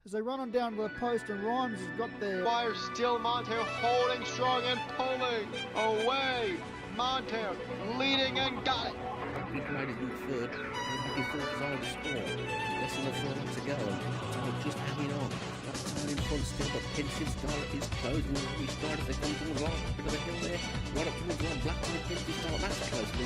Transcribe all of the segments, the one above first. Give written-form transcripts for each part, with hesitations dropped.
as they run on down to the post, and Rhymes has got their Fire still, Monteiro holding strong and pulling away. Monteiro leading and got it. Big ladies in third, and looking forward to the score. Less than a furlong to go, and time just hanging on. That time in front still, but Pensive Scarlet is closing with every stride as they come towards the line. Bit of a hill there, right up towards the line. Black and Pensive Scarlet, that's closely.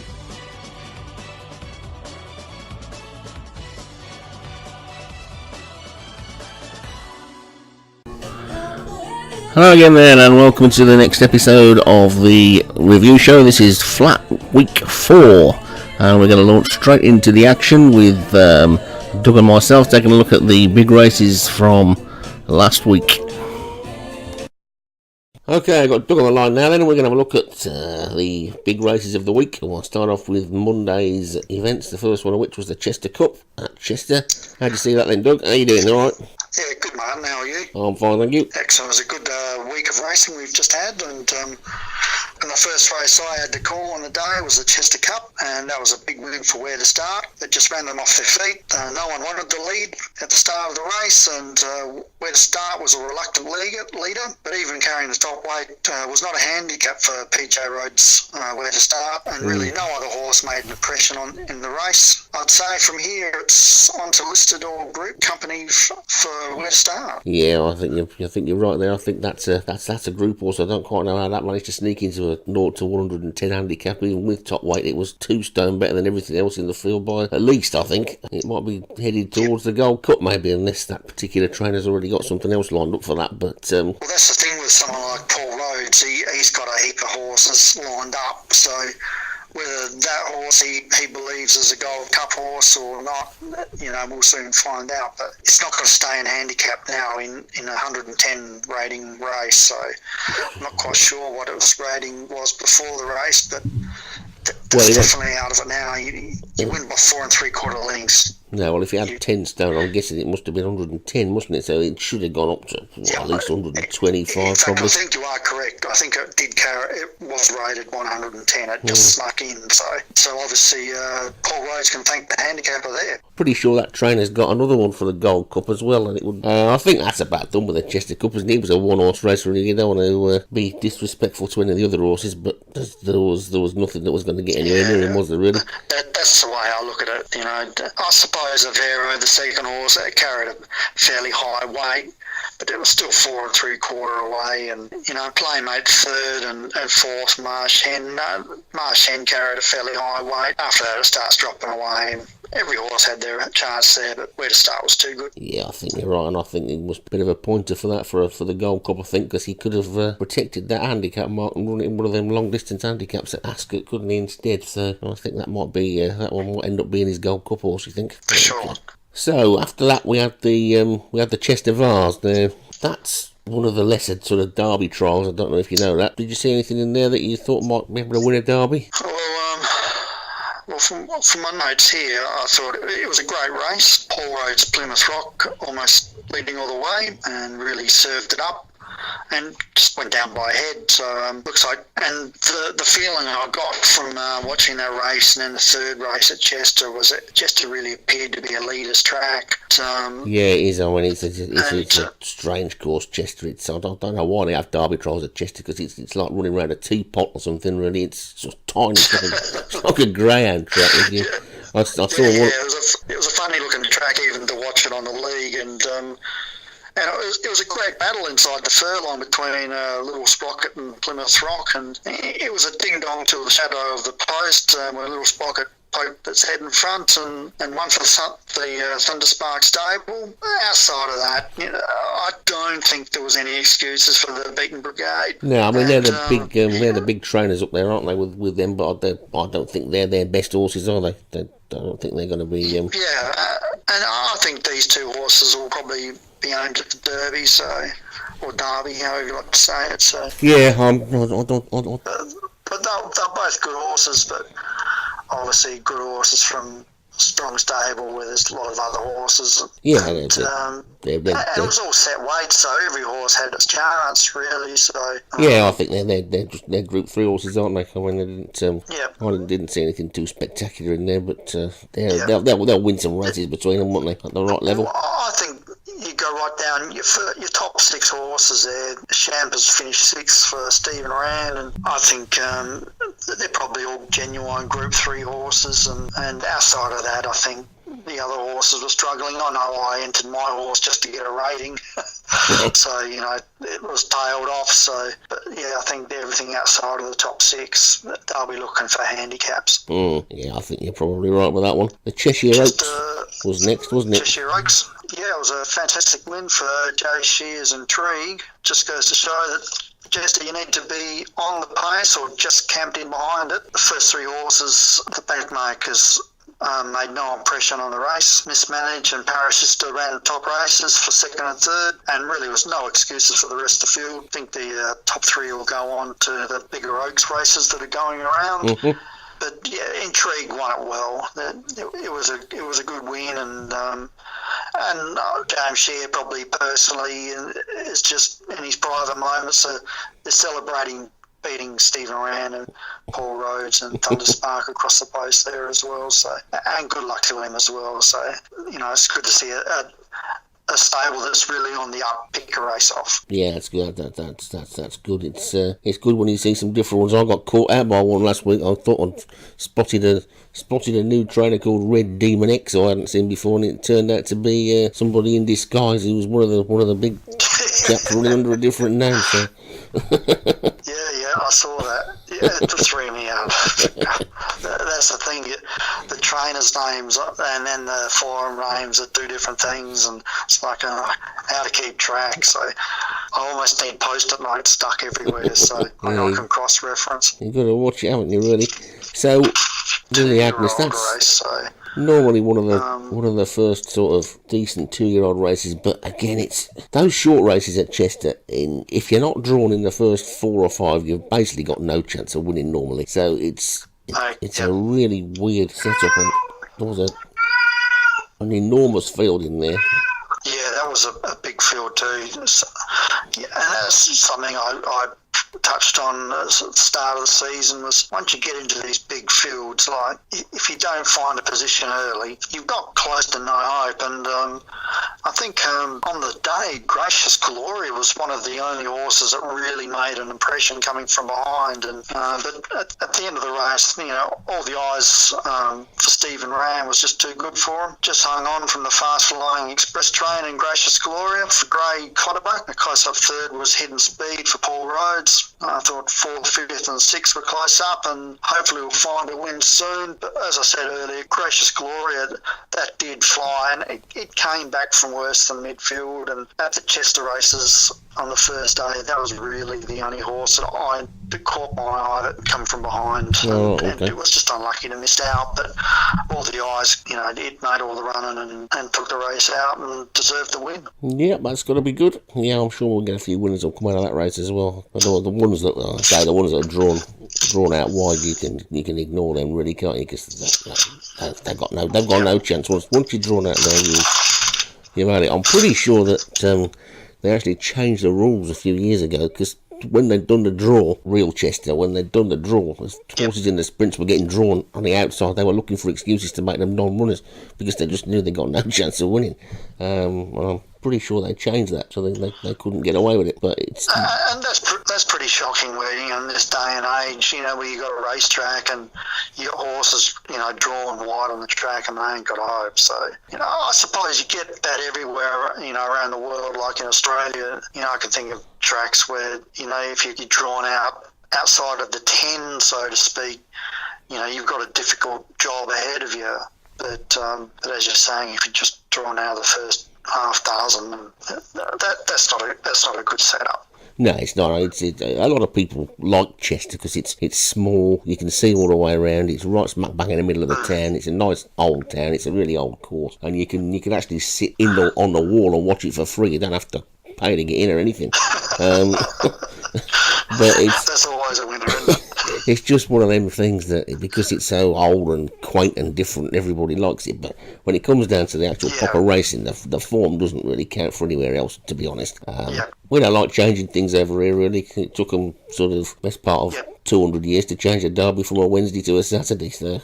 Hello again then, and welcome to the next episode of the review show. This is flat week 4, and we're going to launch straight into the action with Doug and myself taking a look at the big races from last week. Okay, I've got Doug on the line now then, and we're going to have a look at the big races of the week. We'll start off with Monday's events, the first one of which was the Chester Cup at Chester. How'd you see that then, Doug? How you doing, alright? Yeah, good, Martin. How are you? I'm fine, thank you. Excellent. It was a good week of racing we've just had, and the first race I had to call on the day was the Chester Cup, and that was a big win for Where to Start. It just ran them off their feet. No one wanted the lead at the start of the race, and Where to Start was a reluctant leader, but even carrying the top weight was not a handicap for PJ Rhodes' Where to Start, and really no other horse made an impression in the race. I'd say from here it's on to listed or group company for Where to Start. Yeah, I think you're right there. I think that's a group horse. I don't quite know how that managed to sneak into a 0 to 110 handicap. Even with top weight, it was 2 stone better than everything else in the field by at least. I think it might be headed towards the Gold Cup maybe, unless that particular trainer's already got something else lined up for that. But well, that's the thing with someone like Paul Rhodes. He's got a heap of horses lined up, so whether that horse he believes is a Gold Cup horse or not, we'll soon find out. But it's not going to stay in handicap now in a 110 rating race, so I'm not quite sure what its rating was before the race, but that's definitely out of it now. You win by 4 3/4 lengths. No, well, if you had 10 stone, I'm guessing it must have been 110, mustn't it? So it should have gone up to at least 125, in fact, probably. I think you are correct. I think it did carry. It was rated 110. It just snuck in. So obviously, Paul Rhodes can thank the handicapper there. Pretty sure that trainer's got another one for the Gold Cup as well, and it would. I think that's about done with the Chester Cup, isn't it? It was a one-horse race, really. You don't want to be disrespectful to any of the other horses, but there was nothing that was going to get anywhere near him, was there, really? That's the way I look at it. I suppose Avero, the second horse, that carried a fairly high weight, but it was still 4 3/4 away, and Playmate third and fourth, Marsh Hen. Marsh Hen carried a fairly high weight. After that, it starts dropping away. And every horse had their chance there, but Where to Start was too good. Yeah, I think you're right, and I think it was a bit of a pointer for that for the Gold Cup, I think, because he could have protected that handicap mark and run it in one of them long distance handicaps at Ascot, couldn't he, instead? So I think that might be that one might end up being his Gold Cup horse, you think? For sure. So after that, we had the Chester Vase. Now that's one of the lesser sort of Derby trials. I don't know if you know that. Did you see anything in there that you thought might be able to win a Derby? Well, from my notes here, I thought it was a great race. Paul Rhodes' Plymouth Rock almost leading all the way and really served it up and just went down by a head. So looks like, and the feeling I got from watching that race and then the third race at Chester was that Chester really appeared to be a leader's track. Yeah, it is. I mean, it's a strange course, Chester. I don't know why they have Derby trials at Chester, because it's like running around a teapot or something. Really, it's just tiny. It's like a greyhound track. I saw one. It was a funny looking track even to watch it on the league, and it was a great battle inside the furlong between Little Sprocket and Plymouth Rock, and it was a ding-dong to the shadow of the post where Little Sprocket poked its head in front and one for the Thunderspark stable. Outside of that, I don't think there was any excuses for the Beaten Brigade. No, I mean they're the big trainers up there, aren't they? With them, but I don't think they're their best horses, are they? I don't think they're going to be. Yeah, and I think these two horses will probably be aimed at the Derby, or Derby, however you like to say it. So yeah, I don't. But they're both good horses, but obviously good horses from a strong stable where there's a lot of other horses. Yeah, and it was all set weight, so every horse had its chance, really. So yeah, I think they're Group 3 horses, aren't they? I mean, I didn't see anything too spectacular in there, but they'll win some races between them, won't they, at the right level? Well, I think you go right down your top 6 horses there. Champers finished 6th for Stephen Rand, and I think they're probably all genuine Group 3 horses. And outside of that, I think the other horses were struggling. I know I entered my horse just to get a rating, so it was tailed off. So, but yeah, I think everything outside of the top 6, they'll be looking for handicaps. Yeah, I think you're probably right with that one. The Cheshire Oaks was next, wasn't it? Cheshire Oaks. Yeah, it was a fantastic win for Jay Shear's Intrigue. Just goes to show that Jester, you need to be on the pace or just camped in behind it. The first 3 horses, the bankmakers, made no impression on the race, mismanaged, and Parasister ran the top races for 2nd and 3rd, and really was no excuses for the rest of the field. I think the top 3 will go on to the bigger Oaks races that are going around. Mm-hmm. But yeah, Intrigue won it well. It was a good win, and James Shear probably personally is just in his private moments. They're celebrating beating Stephen Rand and Paul Rhodes and Thunder Spark across the post there as well. So, and good luck to him as well. So, it's good to see a stable that's really on the up pick a race off. Yeah, that's good. That's good. It's good when you see some different ones. I got caught out by one last week. I thought I spotted a new trainer called Red Demon X I hadn't seen before, and it turned out to be somebody in disguise. He was one of the big chaps running under a different name. So. Yeah, I saw that. Yeah, it threw me out. That's the thing. The trainers' names and then the forum names are 2 different things, and it's like how to keep track. So I almost need post-it notes stuck everywhere so I can cross-reference. You've got to watch it, haven't you, really? So, really, Agnes, that's normally one of the first sort of decent 2-year-old races, but again, it's those short races at Chester. If you're not drawn in the first 4 or 5, you've basically got no chance of winning normally. So it's a really weird setup, and there was an enormous field in there. Yeah, that was a big field too. So, and that's something I touched on at the start of the season, was once you get into these big fields, like if you don't find a position early, you've got close to no hope. And I think on the day, Gracious Glory was one of the only horses that really made an impression coming from behind. And but at the end of the race, all the eyes for Stephen Rand was just too good for him. Just hung on from the fast-flying Express Train and Gracious Gloria for Gray Cotterbuck. A close-up 3rd was Hidden Speed for Paul Rhodes. I thought 4th, 5th and 6th were close up, and hopefully we'll find a win soon. But as I said earlier, Gracious Gloria, that did fly, and it came back from worse than midfield. And at the Chester races on the first day, that was really the only horse that caught my eye that come from behind. And it was just unlucky to miss out. But all the eyes, it made all the running and took the race out and deserved the win. Yeah, that's got to be good. Yeah, I'm sure we'll get a few winners will come out of that race as well. But the ones that are drawn out wide, you can ignore them, really, can't you? Because they've got no chance. Once you're drawn out there, you've had it. I'm pretty sure that they actually changed the rules a few years ago, because when they'd done the draw, real Chester, when they'd done the draw, horses in the sprints were getting drawn on the outside. They were looking for excuses to make them non-runners because they just knew they got no chance of winning. I'm pretty sure they changed that so they couldn't get away with it. But it's and that's pretty shocking. Where in this day and age, where you got a racetrack and you got horses, drawn wide on the track and they ain't got hope. So I suppose you get that everywhere, around the world, like in Australia. I can think of tracks where if you're drawn outside of the 10, so to speak, you've got a difficult job ahead of you. But as you're saying, if you're just drawn out of the first half dozen, that's not a good setup. No, it's not. A lot of people like Chester because it's small. You can see all the way around. It's right smack bang in the middle of the town. It's a nice old town. It's a really old course, and you can actually sit on the wall and watch it for free. You don't have to pay to get in or anything. But that's always a winner, isn't it? It's just one of them things that, because it's so old and quaint and different, everybody likes it. But when it comes down to the actual proper racing, the form doesn't really count for anywhere else, to be honest. We don't like changing things over here, really. It took them sort of best part of 200 years to change a derby from a Wednesday to a Saturday. So.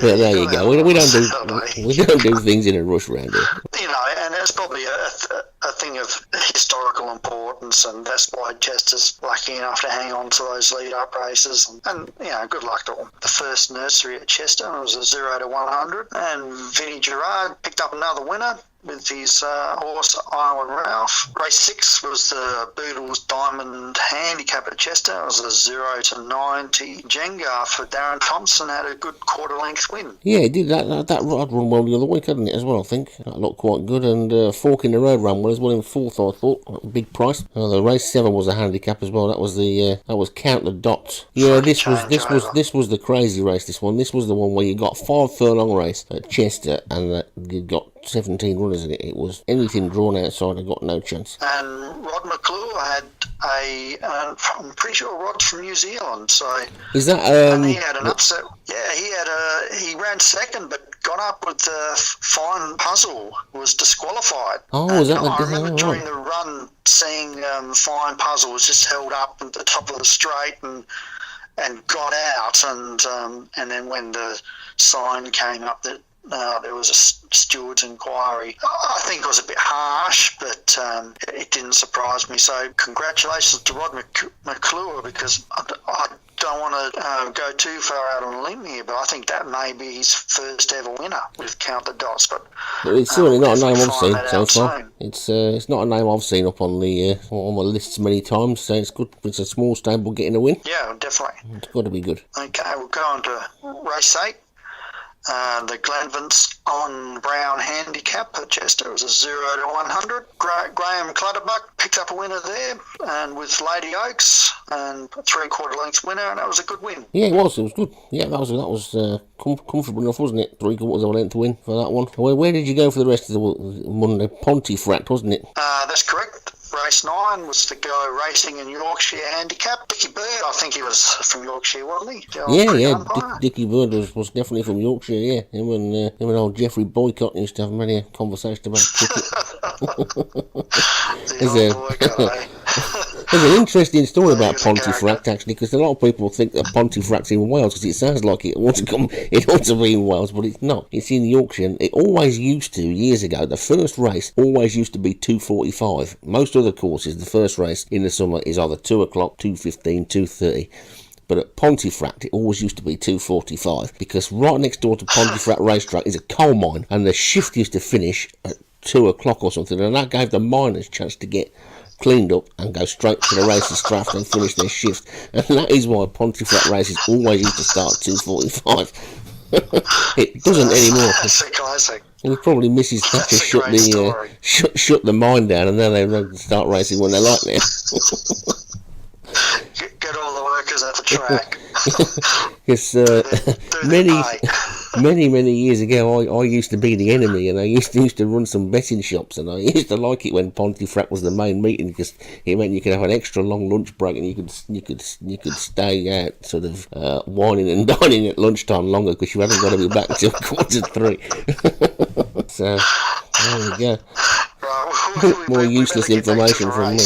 But there you go. We don't do things in a rush around here. You know, and it's probably a thing of historical importance, and that's why Chester's lucky enough to hang on to those lead-up races. And you know, good luck to them. The first Nursey at Chester was a 0 to 100, and Vinnie Gerard picked up another winner with his horse Island Ralph. Race 6 was the Boodles Diamond Handicap at Chester. It was a 0 to 90 Jenga for Darren Thompson. Had a good quarter-length win. Yeah, he did. That ride run well the other week, hadn't it, as well, I think. That looked quite good. And Fork in the Road ran well as well in fourth, I thought. Big price. The race 7 was a handicap as well. That was Count the Dots. Yeah, this was the crazy race, this one. This was the one where you got 5 furlong race at Chester, and you got 17 runners in it. It was anything drawn outside, I got no chance. And Rod McClure had I'm pretty sure Rod's from New Zealand, so is that and he had an upset. Yeah, he ran second, but got up with the Fine Puzzle, was disqualified. Oh, was that? I remember during the run seeing Fine Puzzle was just held up at the top of the straight and got out, and then when the sign came up that there was a steward's inquiry, I think it was a bit harsh, but it didn't surprise me. So congratulations to Rod McClure, because I don't want to go too far out on a limb here, but I think that may be his first ever winner with Count the Dots. But it's certainly not a name I've seen so far. It's not a name I've seen up on the lists many times, so it's good. It's a small stable getting a win. Yeah, definitely. It's got to be good. Okay, we'll go on to race 8. The Glenvins on Brown Handicap at Chester was a 0 to 100. Graham Clutterbuck picked up a winner there, and with Lady Oaks, and a 3/4 length winner, and that was a good win. Yeah, it was good. Yeah, that was comfortable enough, wasn't it? 3/4 of a length win for that one. Where did you go for the rest of the Monday? Pontefract, wasn't it? That's correct. Race 9 was to go racing in Yorkshire Handicap. Dickie Bird, I think he was from Yorkshire, wasn't he? Yeah. Dickie Bird was definitely from Yorkshire, yeah. Him and old Geoffrey Boycott used to have many a conversation about cricket. There's an interesting story about Pontefract, actually, because a lot of people think that Pontefract's in Wales, because it sounds like it ought to be in Wales, but it's not. It's in Yorkshire, and it always used to, years ago, the first race always used to be 2:45. Most other courses, the first race in the summer is either 2 o'clock, 2:15, 2:30. But at Pontefract, it always used to be 2:45, because right next door to Pontefract racetrack is a coal mine, and the shift used to finish at 2 o'clock or something, and that gave the miners a chance to get cleaned up and go straight to the races straight and finish their shift. And that is why Pontefract races always used to start at 2:45. It doesn't anymore. That's a classic. And probably Mrs. Thatcher shut the mine down, and then they start racing when they like now. Get all the workers at the track. Because many years ago, I used to be the enemy, and I used to run some betting shops, and I used to like it when Pontefract was the main meeting, because it meant you could have an extra long lunch break, and you could stay out sort of whining and dining at lunchtime longer, because you haven't got to be back until 3:15. So there we go. Right, more useless information from me.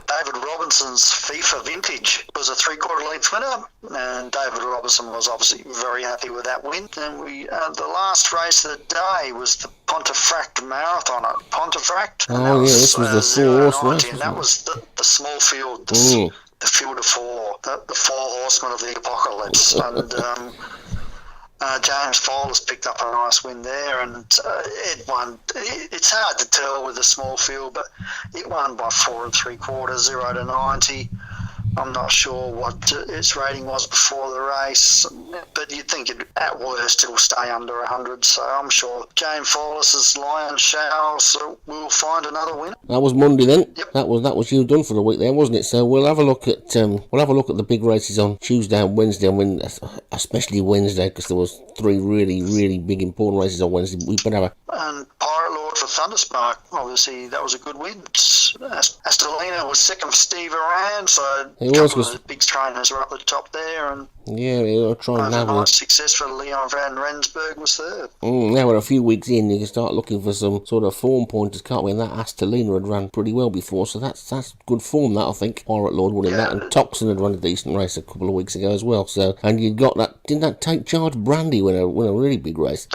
David Robinson's FIFA Vintage was a 3/4 length winner, and David Robinson was obviously very happy with that win. And the last race of the day was the Pontefract Marathon at Pontefract. Oh yeah, this was the 4-horse race, and that was the small field, the field of 4, the 4 horsemen of the apocalypse, and James Fowler's picked up a nice win there, and it won. It's hard to tell with a small field, but it won by 4 3/4, 0 to 90. I'm not sure what its rating was before the race, but you'd think at worst it'll stay under 100. So I'm sure James Fowler's Lion Showers will find another winner. That was Monday then. Yep. That was you done for the week there, wasn't it? So we'll have a look at the big races on Tuesday and Wednesday. I mean, especially Wednesday, because there was 3 really big important races on Wednesday. We better have and Pirate Lord for Thunderspark. Obviously, that was a good win. Astelina was second for Steve Aran, so It a was, couple of the big trainers were up the top there, and yeah, we'll try and have overnight success for Leon van Rensburg was third. Now we're a few weeks in, you can start looking for some sort of form pointers, can't we? And that Astelina had run pretty well before, so that's good form, that, I think. Pirate Lord winning that, and Toxin had run a decent race a couple of weeks ago as well. So, and you got that, didn't that Take Charge Brandy win a really big race?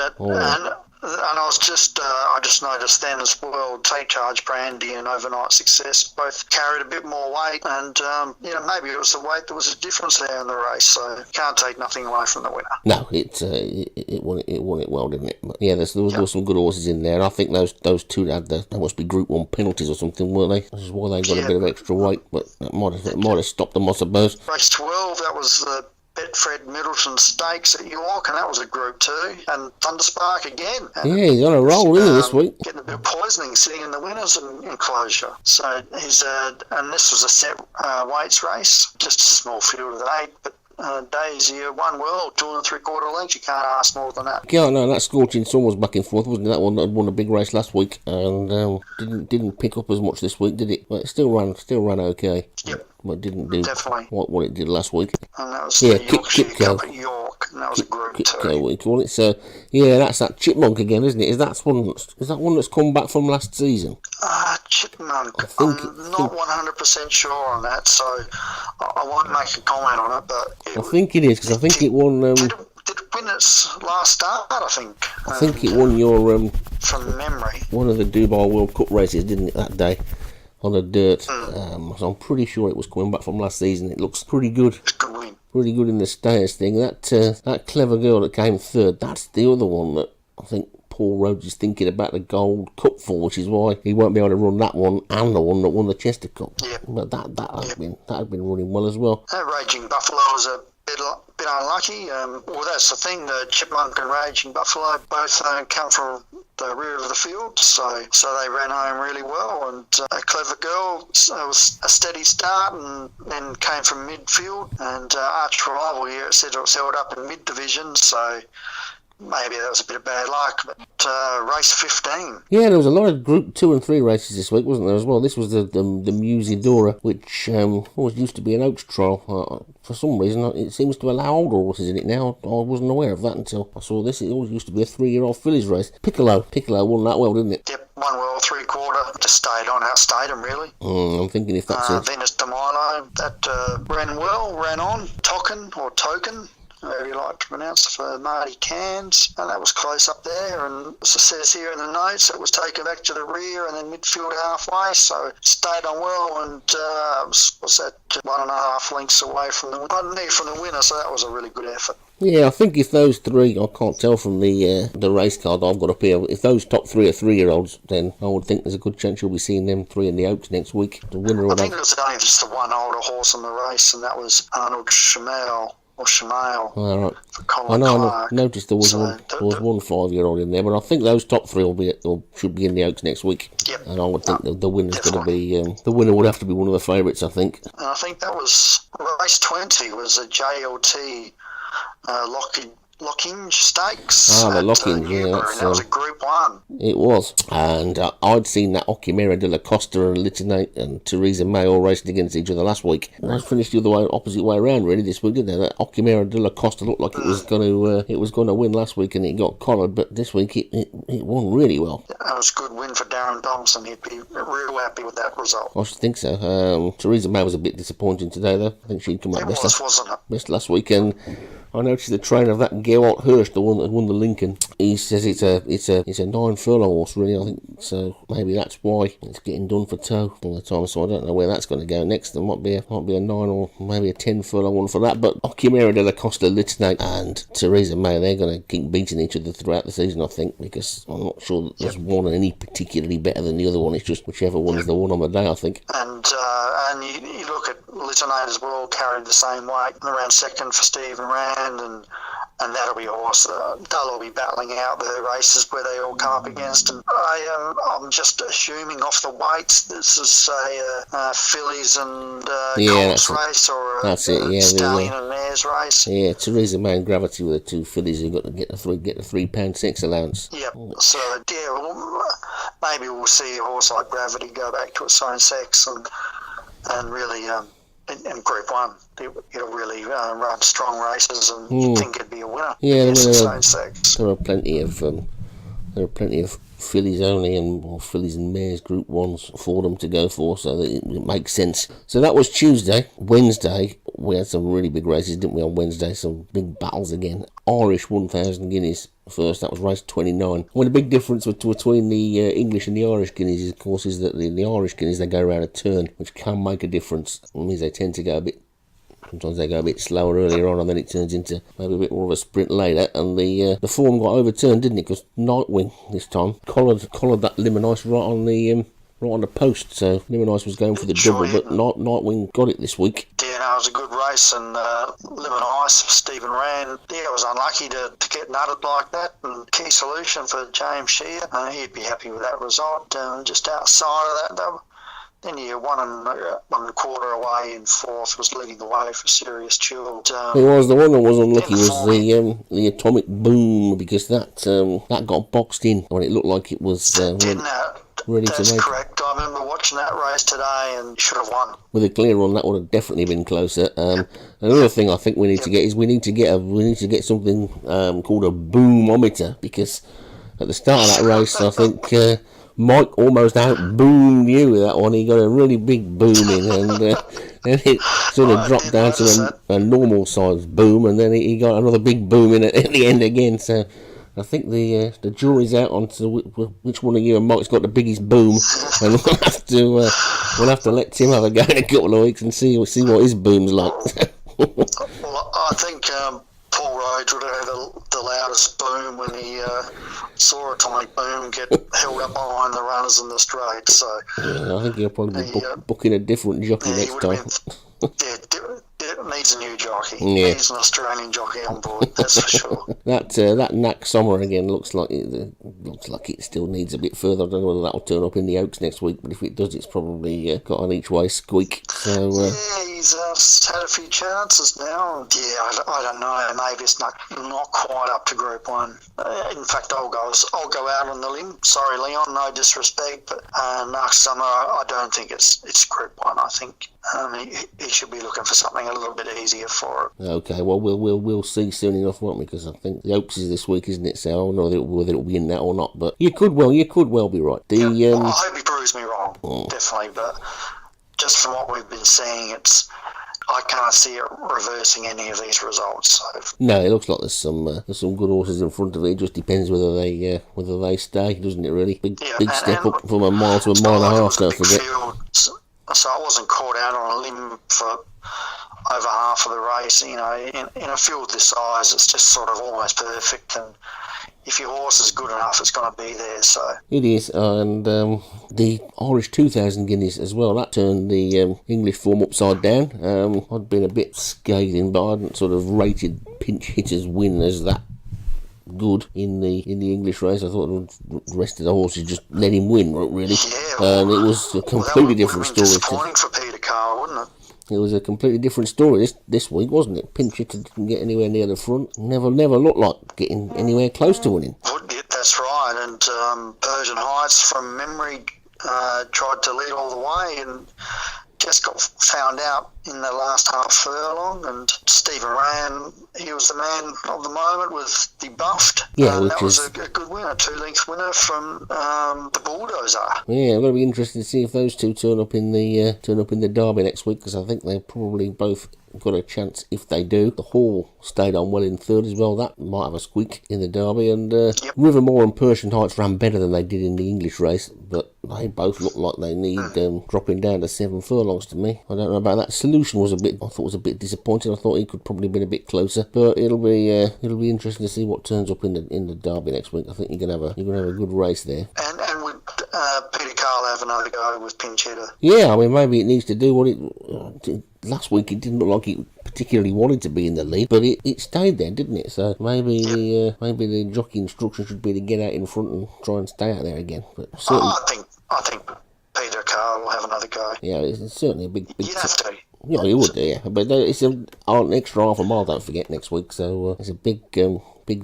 And I just noticed then as well, Take Charge Brandy and Overnight Success both carried a bit more weight, and maybe it was the weight that was a difference there in the race. So you can't take nothing away from the winner. No, it won it well, didn't it? But yeah, there was some good horses in there. And I think those two had they must be Group 1 penalties or something, weren't they? This is why they got a bit of extra weight, but that might have stopped them, I suppose. Race 12, that was the Betfred Middleton Stakes at York, and that was a Group 2, and Thunderspark again. And he's on a roll, isn't he, this week? Getting a bit of poisoning sitting in the winners enclosure. So he's and this was a set weights race, just a small field of 8, but Daisy won well, 2 3/4 lengths. You can't ask more than that. Yeah, no, that Scorching Sun was back and forth, wasn't it? That one that had won a big race last week, and didn't pick up as much this week, did it? But it still ran okay. Yep. But didn't do Definitely what it did last week. And that was the Yorkshire Cup at York, and that was a Group 2. Qipco week, wasn't it? So that's that Chipmunk again, isn't it? Is that one that's come back from last season? Chipmunk. I'm not 100% sure on that, so I won't make a comment on it. But I think it is, because I think it won. Did it win its last start? I think. I think it won your from memory. one of the Dubai World Cup races, didn't it, that day? On the dirt. So I'm pretty sure it was coming back from last season. It looks pretty good. It's a good win. Pretty good in the stayers thing. That clever girl that came third, that's the other one that I think Paul Rhodes is thinking about the Gold Cup for, which is why he won't be able to run that one and the one that won the Chester Cup. Yep. But that had been running well as well. That Raging Buffalo was a bit unlucky. Well, that's the thing. The Chipmunk and Raging Buffalo both come from the rear of the field, so they ran home really well. And a Clever Girl was a steady start, and then came from midfield. And Arch Rival here, it said it was held up in mid division, so maybe that was a bit of bad luck. But race 15. Yeah, there was a lot of Group 2 and 3 races this week, wasn't there, as well? This was the Musidora, which always used to be an Oaks trial. For some reason, it seems to allow older horses in it now. I wasn't aware of that until I saw this. It always used to be a 3-year-old fillies race. Piccolo won that well, didn't it? Yep, 1 well, 3/4. Just outstayed him, really. I'm thinking if that's it. Venus de Milo, that ran on. Token, however you like to pronounce it, for Marty Cairns, and that was close up there. And as it says here in the notes, it was taken back to the rear and then midfield halfway, so it stayed on well, and was that 1.5 lengths away from the winner, so that was a really good effort. Yeah, I think if those three, I can't tell from the race card I've got up here, if those top 3 are 3-year-olds, then I would think there's a good chance you'll be seeing them 3 in the Oaks next week. The winner I think it was only just the one older horse in the race, and that was Arnold Shamail. All right. I noticed there was one 5-year-old in there, but I think those top 3 should be in the Oaks next week. Yep. And I would think the winner's going to be the winner would have to be one of the favourites, I think. And I think that was race 20 was a JLT Lockinge Stakes. The Lockinge, that was a Group 1. It was, and I'd seen that Oquimera de la Costa and Litinate and Theresa May all racing against each other last week. And I finished the opposite way around really this week, didn't they? That Oquimera de la Costa looked like it was going to win last week, and it got collared, but this week it won really well. That was a good win for Darren Thompson. He'd be real happy with that result. I should think so. Theresa May was a bit disappointing today, though. I think she'd come out best last week, and I noticed the trainer of that Geralt Hirsch, the one that won the Lincoln, he says it's a 9 furlong horse, really, I think, so maybe that's why it's getting done for toe all the time, so I don't know where that's going to go next. There might be a 9 or maybe a 10 furlong one for that, but Oquimera de la Costa, Litinate and Theresa May, they're going to keep beating each other throughout the season, I think, because I'm not sure that there's one any particularly better than the other one. It's just whichever one's the one on the day, I think. And you look at Litinate as well, carrying the same weight, around second for Stephen Rand, and that'll be awesome. They'll all be battling out the races where they all come up against. And I'm just assuming off the weights, this is say fillies and Colts race, or a stallion and mares race. Yeah, Theresa May and Gravity were the 2 fillies who got to get the £3.6 allowance. Yep. So maybe we'll see a horse like Gravity go back to its own sex and really in Group 1 it'll really run strong races, and you'd think it'd be a winner. Yeah, against its own sex. There are plenty of fillies only or fillies and mares Group 1s for them to go for, so that it makes sense. So that was Tuesday. Wednesday we had some really big races, didn't we, on Wednesday? Some big battles again. Irish 1,000 guineas first, that was race 29. Well, the big difference between the English and the Irish guineas, of course, is that the Irish guineas, they go around a turn, which can make a difference. It means they tend to go a bit, sometimes they go a bit slower earlier on, and then it turns into maybe a bit more of a sprint later. And the form got overturned, didn't it? Because Nightwing this time collared that Limonice right on the post. So Limonice was going for the double, but Nightwing got it this week. Yeah, no, it was a good race, and Limonice, Stephen Rand, was unlucky to get nutted like that. And key solution for James Shear, he'd be happy with that result. Just outside of that, though. Then you 1.25 away in fourth was leading the way for Serious Jewel. It was the one that was unlucky was the Atomic Boom, because that got boxed in when it looked like it was ready to make. That's correct. I remember watching that race today, and you should have won. With a clear run, that would have definitely been closer. Another thing I think we need to get is we need to get something called a boomometer, because at the start of that race, I think Mike almost out-boomed you with that one. He got a really big boom in, and then it sort of dropped down to a normal-sized boom, and then he got another big boom in at the end again. So I think the jury's out on to which one of you and Mike's got the biggest boom, and we'll have to let Tim have a go in a couple of weeks and see what his boom's like. Well, I think Paul Rhodes would have the loudest boom when he saw Atomic Boom get held up behind the runners in the straight. So yeah, I think he'll probably be booking a different jockey next time. It needs a new jockey. Yeah. It needs an Australian jockey on board, that's for sure. That Knack Summer again looks like it still needs a bit further. I don't know whether that'll turn up in the Oaks next week, but if it does, it's probably got an each way squeak. So he's had a few chances now. Yeah, I don't know. Maybe it's not quite up to Group 1. In fact, I'll go out on the limb. Sorry, Leon, no disrespect, but Knack Summer, I don't think it's Group 1. I think he should be looking for something a little bit easier for it. Okay, well we'll see soon enough, won't we? Because I think the Oaks is this week, isn't it? So I don't know whether it'll be in that or not. But you could well be right. I hope he proves me wrong, definitely. But just from what we've been seeing, I can't see it reversing any of these results. So. No, it looks like there's some good horses in front of it. It just depends whether they stay, doesn't it? Really, big step up from a mile to a mile and a half. Don't forget. So I wasn't caught out on a limb for over half of the race. In a field this size, it's just sort of almost perfect. And if your horse is good enough, it's going to be there. So it is, and the Irish 2,000 guineas as well. That turned the English form upside down. I'd been a bit scathing, but I hadn't sort of rated Pinch Hitter's win as that good in the English race. I thought the rest of the horses just let him win, really. Yeah, it was a completely different story. Disappointing for Peter Carr, wouldn't it? It was a completely different story this week, wasn't it? Pinch Hitter didn't get anywhere near the front. Never looked like getting anywhere close to winning. That's right. And Persian Heights, from memory, tried to lead all the way and just got found out in the last half furlong. And Stephen Rand, he was the man of the moment with the buffed. Yeah, that was a good winner, 2-length winner from the Bulldozer. Yeah, I'm going to be interested to see if those two turn up in the Derby next week, because I think they're probably both got a chance if they do. The Hall stayed on well in third as well. That might have a squeak in the Derby. And Rivermore and Persian Heights ran better than they did in the English race, but they both look like they need dropping down to 7 furlongs to me. I don't know about that. Solution was a bit disappointing. I thought he could probably have been a bit closer, but it'll be interesting to see what turns up in the Derby next week. I think you're gonna have a good race there. And would Peter Carl have another go with Pinch Hitter? Yeah, I mean, maybe it needs to do what it. Last week it didn't look like it particularly wanted to be in the lead, but it stayed there, didn't it? So maybe the jockey instruction should be to get out in front and try and stay out there again. But I think Peter Carl will have another go. Yeah, it's certainly a big. You'd have to. Yeah, you would do, yeah. But it's an extra half a mile, don't forget, next week. So it's a big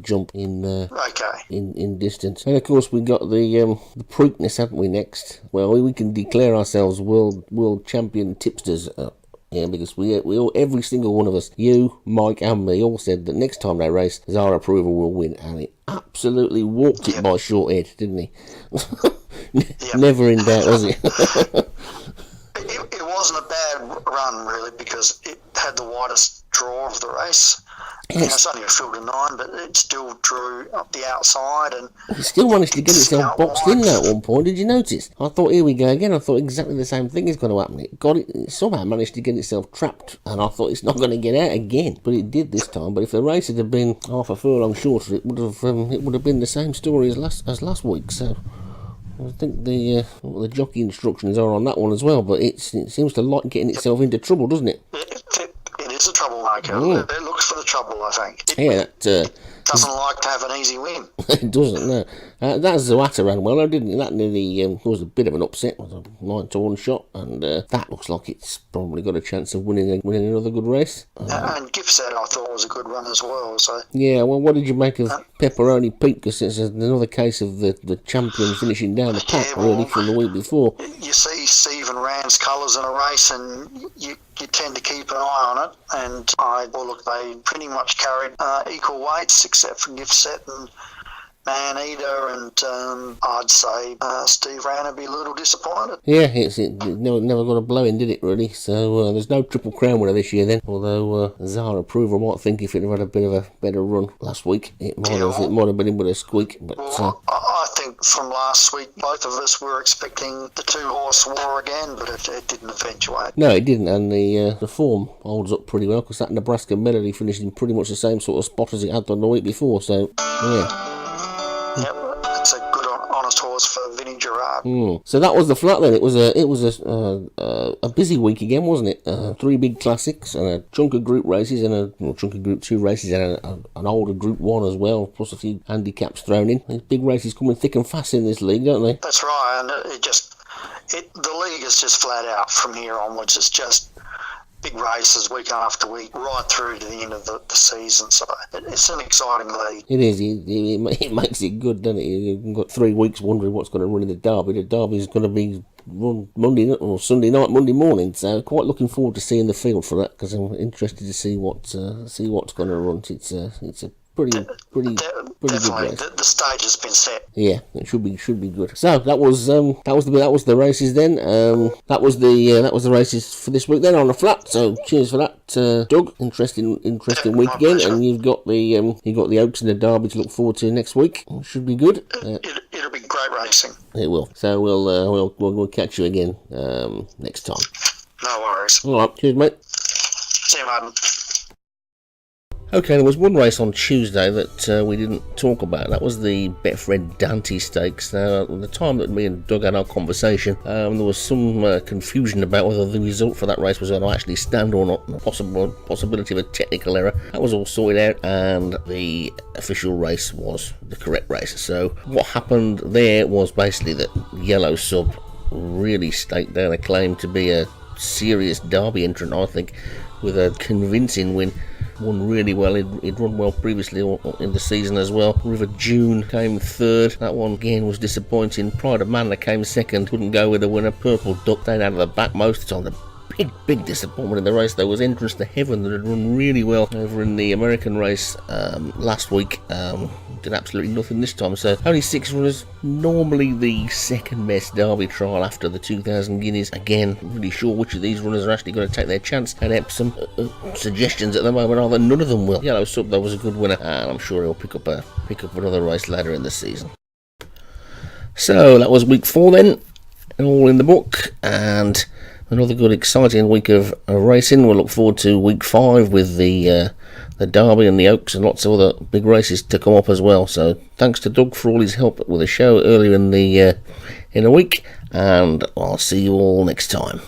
jump in in distance. And of course we got the Preakness, haven't we, next? Well, we can declare ourselves world champion tipsters. Yeah, because we all, every single one of us, you, Mike and me, all said that next time they race, Zara Approval will win. And he absolutely walked it by short head, didn't he? Never in doubt, was he? It wasn't a bad run, really, because it had the widest draw of the race. Yes. You know, it's only a field of 9, but it still drew up the outside, and it still managed to get itself boxed in there at one point. Did you notice? I thought, here we go again. I thought exactly the same thing is going to happen. It somehow managed to get itself trapped, and I thought it's not going to get out again, but it did this time. But if the race had been half a furlong shorter, it would have been the same story as last week. So I think the jockey instructions are on that one as well, but it seems to like getting itself into trouble, doesn't it? It is a troublemaker. It looks for the trouble, I think. That doesn't like to have an easy win. It doesn't, no. That Zawata ran well, didn't it? That nearly was a bit of an upset. It was a 9-1 shot, and that looks like it's probably got a chance of winning another good race. And Gipset, I thought, was a good run as well. So yeah, well, what did you make of Pepperoni Pete? Because it's another case of the champion finishing down the pack, really, from the week before. You see Stephen Rand's colours in a race, and you tend to keep an eye on it. And they pretty much carried equal weights, except for Gipset and Man Eater, and I'd say Steve Rand would be a little disappointed. Yeah, it never got a blow in, did it, really? So there's no Triple Crown winner this year then, although Zara Approval might think if it had a bit of a better run last week, it might have been in with a squeak. But I think from last week, both of us were expecting the 2-horse war again, but it didn't eventuate. No, it didn't, and the form holds up pretty well, because that Nebraska Melody finished in pretty much the same sort of spot as it had done the week before, so yeah. Yep, it's a good, honest horse for Vinnie Gerard. So that was the flat then. It was a busy week again, wasn't it? 3 big classics and a chunk of group races and a chunk of Group 2 races and an older Group 1 as well, plus a few handicaps thrown in. These big races coming thick and fast in this league, don't they? That's right, and the league is just flat out from here onwards. It's just big races week after week, right through to the end of the season. So it's an exciting league. It is. It makes it good, doesn't it? You've got 3 weeks wondering what's going to run in the Derby. The Derby's going to be run Monday or Sunday night, Monday morning. So quite looking forward to seeing the field for that, because I'm interested to see what's going to run. It's a pretty good race. The stage has been set. Yeah, it should be good. So that was the races then. That was the races for this week then on the flat. So cheers for that, Doug. Interesting week again. Pleasure. And you've got the Oaks and the Derby to look forward to next week. It should be good. It'll be great racing. It will. So we'll catch you again next time. No worries. All right. Cheers, mate. See you, Martin. Okay, there was one race on Tuesday that we didn't talk about. That was the Betfred Dante Stakes. Now, at the time that me and Doug had our conversation, there was some confusion about whether the result for that race was going to actually stand or not. The possibility of a technical error. That was all sorted out, and the official race was the correct race. So what happened there was basically that Yellow Sub really staked down a claim to be a serious Derby entrant, I think, with a convincing win. Won really well. He'd run well previously in the season as well. River June came third. That one again was disappointing. Pride of Manor came second. Couldn't go with the winner. Purple Duck stayed out of the back most of the time. The big disappointment in the race though was Entrance to Heaven, that had run really well over in the American race last week. Did absolutely nothing this time. So only 6 runners. Normally the second best Derby trial after the 2,000 Guineas. Again, I'm really sure which of these runners are actually going to take their chance. And Epsom suggestions at the moment are that none of them will. Yellow Sub though was a good winner, and I'm sure he'll pick up another race later in the season. So that was week 4 then, all in the book, and another good exciting week of racing. We'll look forward to week 5 with the Derby and the Oaks and lots of other big races to come up as well. So thanks to Doug for all his help with the show earlier in the week, and I'll see you all next time.